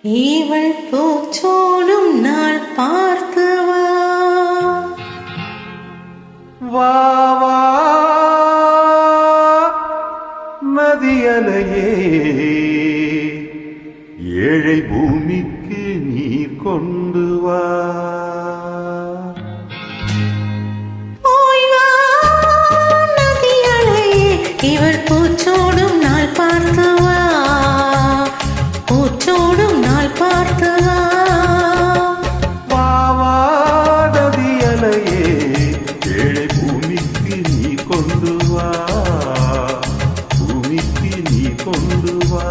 இவள் பூச்சோடும் நாள் பார்த்து வா வா வா நதியலையே ஏழை பூமிக்கு நீர் கொண்டு வா இவள் பூச்சோடும் நாள் பார்த்து வா பூச்சோடும் நாள் பார்த்து வா வா வா நதியலையே ஏழை பூமிக்கு நீ கொண்டு வா பூமிக்கு நீ கொண்டு வா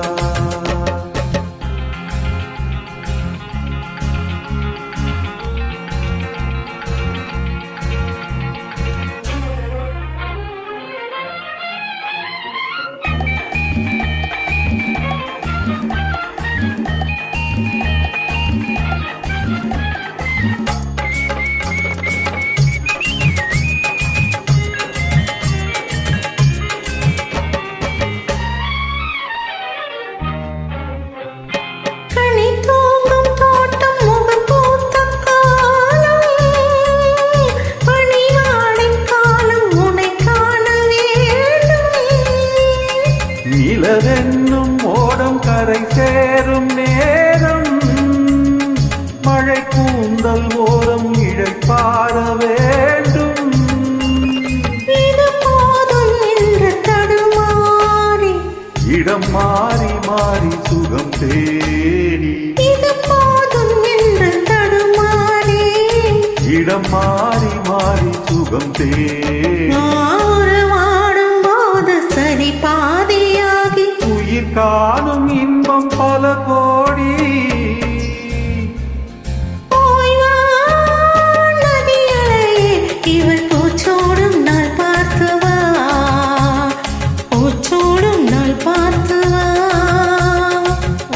நிலவென்னும் ஓடம் கரை சேரும் நேரம் மழை கூந்தல் ஓரம் இழைப்பார வேண்டும் இது போதும் என்று தடுமாறி இடம் மாறி மாறி சுகம் தேடி இது போதும் என்று தடுமாறி இடம் மாறி மாறி சுகம் தேடி வாடும் போது சரி பாதியாகி உயிர் காணும் இன்பம் பல கோடி இவள் பூச்சோடும் நாள் பார்த்து வா பூச்சோடும் நாள் பார்த்து வா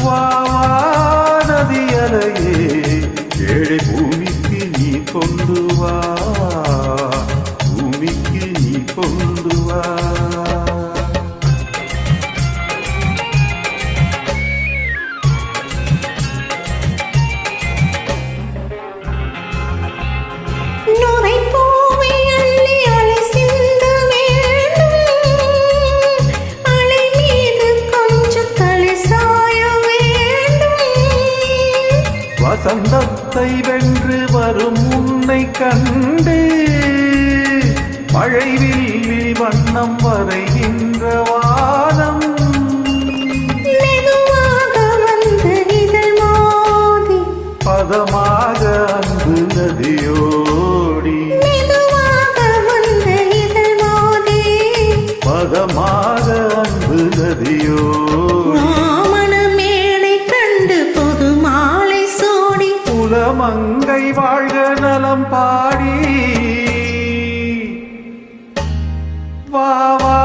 வா வா நதியலையே ஏழை பூமிக்கு நீ கொண்டு வா பூமிக்கு நீ கொண்டு வா வசந்தத்தை வென்று வரும் உன்னை கண்டு மழைவில் வண்ணம் வரைகின்ற வானம் மெதுவாக வந்து இதழ் மோதி பதமாக அன்பு நதியோடி மெதுவாக வந்து இதழ் மோதி பதமாக அன்பு நதியோடி மணமேடை கண்டு புது மாலை சோடி குலமங்கை வாழ்க நலம் பாடி வா வா